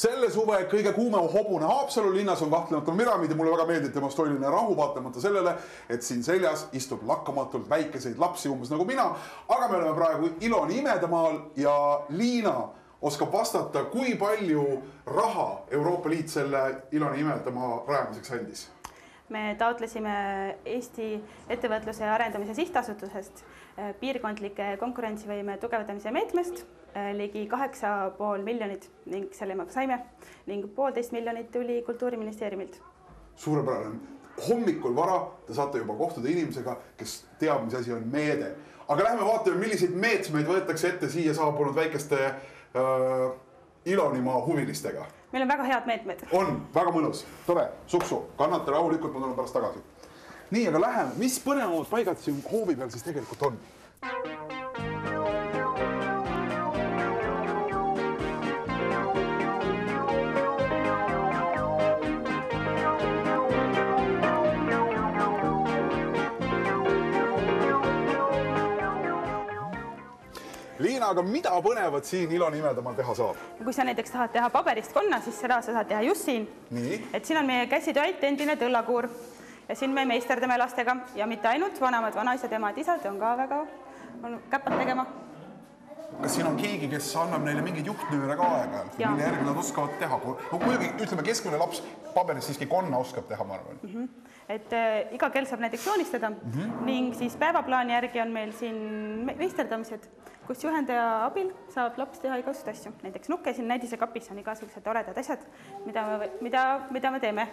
Selle suve kõige kuumem hobune Haapsalu linnas on kahtlemata Miramiid ja mulle väga meeldib tema stoiline rahu vaatamata sellele, et siin seljas istub lakkamatult väikeseid lapsi umbes nagu mina, aga me oleme praegu Iloni imedemaal ja Liina oskab vastata, kui palju raha Euroopa Liit selle Iloni imedemaa rajamiseks andis. Me taotlesime Eesti ettevõtluse arendamise sihtasutusest piirkondlike konkurentsivõime tugevdamise meetmest ligi 8,5 miljonit ning selle me saime ning 1,5 miljonit tuli Kultuuriministeeriumilt. Suurepärane. Hommikul vara te saate juba kohtuda inimesega, kes teab, mis asi on meede. Aga lähme vaatame, milliseid meetmeid võetakse ette siia saabunud väikeste Ilonimaa huvilistega. Meil on väga head meetmed. On, väga mõnus. Tore, suksu. Kannate rahulikult, ma tulen pärast tagasi. Nii, aga läheme. Mis põnevamad paigad siin hoovi peal siis tegelikult on? Liina, aga mida põnevat siin Iloni imedemaal teha saab? Kui sa näiteks tahad teha paberist konna, siis seda sa saad teha just siin. Nii? Et siin on meie käsitööd endine tõllakuur ja siin me meisterdame lastega ja mitte ainult vanemad vanaisad, emad, isad on ka väga käpad tegema. Kas siin on keegi, kes annab neile mingid juhtnööre ka aega, mille järgi nad oskavad teha? Muidugi, ütleme, keskmine laps paberist siiski konna oskab teha, ma arvan. Et iga kell saab näiteks joonistada ning siis päevaplaani järgi on meil siin meisterdamised, kus juhendaja abil saab laps teha igasugust asju. Näiteks nukke siin näidise kapis on igasugused toredad asjad, mida me teeme.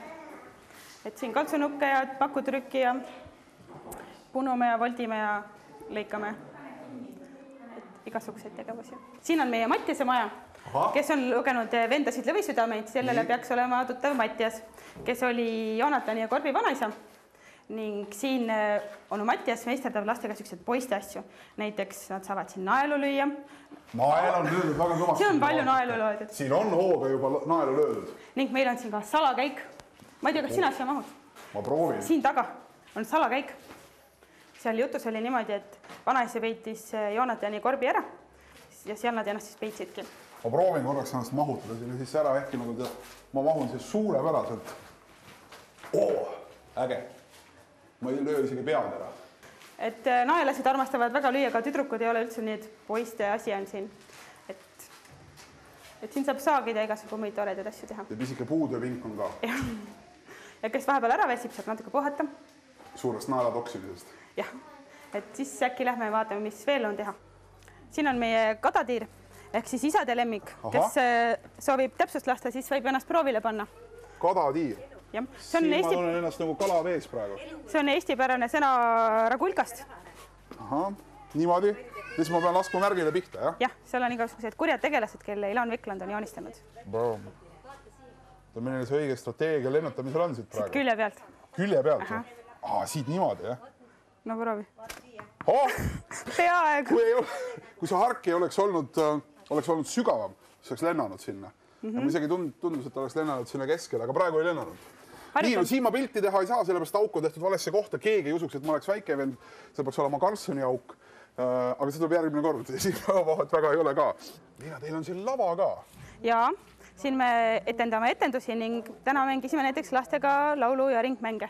Et siin kaltsunukke ja pakutrükki ja punume ja voldime ja lõikame. Igasuguseid tegevusi. Siin on meie Mattiase maja, kes on lugenud Vendasid lõvisüdameid. Sellele peaks olema tuttav Mattias, kes oli Joonatani ja Korbi vanaisa. Ning siin on Mattias meisterdab lastega sellised poiste asju. Näiteks nad saavad siin naelu lüüa. Nael on löödud väga kõvasti. Siin on palju naelu löödud. Siin on hooga juba naelu löödud. Ning meil on siin ka salakäik. Ma ei tea, kas sina siia mahud? Ma proovin. Siin taga on salakäik. Seal jutus oli niimoodi, et vanaisa peitis Joonatani Korbi ära ja seal nad ennast siis peitsidki. Ma proovin korraks ennast mahutada sinna siis ära, ehkki nagu ma mahun siis suurepäraselt. Äge. Ma ei löö isegi pead ära. Et naelasid armastavad väga lüüa, aga tüdrukud ei ole üldse nii, et poiste asi on siin. Et siin saab saagida igasugu muid toredaid asju teha. Ja pisike puudööpink on ka. Ja kes vahepeal ära väsib, saab natuke puhata. Suurest naela toksimisest. Jah, et siis äkki lähme vaatame, mis veel on teha. Siin on meie kadatiir, ehk siis isade lemmik, kes soovib täpsust lasta, siis võib ennast proovile panna. Kadatiir? Jah. Siin ma tunnen ennast nagu kala vees praegu. See on eestipärane sõna ragulkast. Ahah, niimoodi. Siis ma pean laskma märgile pihta, jah? Jah, seal on igasugused kurjad tegelased, kelle Ilan Vikland on joonistanud. Milline see õige strateegia lennutamisel on siit praegu? Siit külje pealt. Külje pealt? Siit niimoodi, jah? No proovi. Peaaegu. Kui see hark ei oleks olnud sügavam, siis oleks lennanud sinna. Ma isegi tundus, et oleks lennanud sinna keskele, aga praegu ei lennanud. Nii, siin ma pilti teha ei saa, sellepärast auk on tehtud valesse kohta. Keegi ei usuks, et ma oleks väike vend. See peaks olema Karlssoni auk. Aga see tuleb järgmine kord. Siin vahet väga ei ole ka. Liina, teil on siin lava ka. Jaa, siin me etendame etendusi ning täna mängisime näiteks lastega laulu ja ringmänge.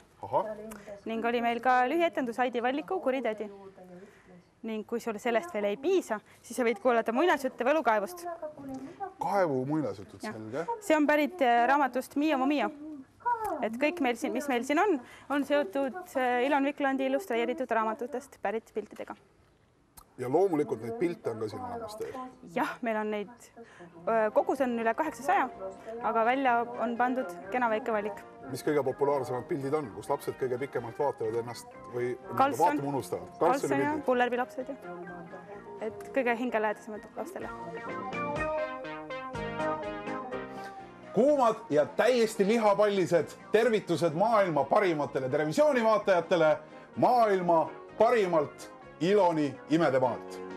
Ning oli meil ka lühietendus Heidi Valliku Kuritädi. Ning kui sul sellest veel ei piisa, siis sa võid kuulata muinasjutte Võlukaevust. Kaevu muinasjutud, selge. See on pärit raamatust Mio mu Mio. Et kõik, mis meil siin on seotud Ilan Viklandi illustreeritud raamatutest pärit piltidega. Ja loomulikult neid pilte on ka siin olemas teil? Jah, meil on neid, kogus on üle 800, aga välja on pandud kena väike valik. Mis kõige populaarsemad pildid on, kus lapsed kõige pikemalt vaatavad ennast või vaatama unustavad? Karlsson ja Pullerbi lapsed. Et kõige hingelähedasemad lastele. Kuumad ja täiesti lihapallised tervitused maailma parimatele televisioonivaatajatele maailma parimalt Iloni imedemaalt.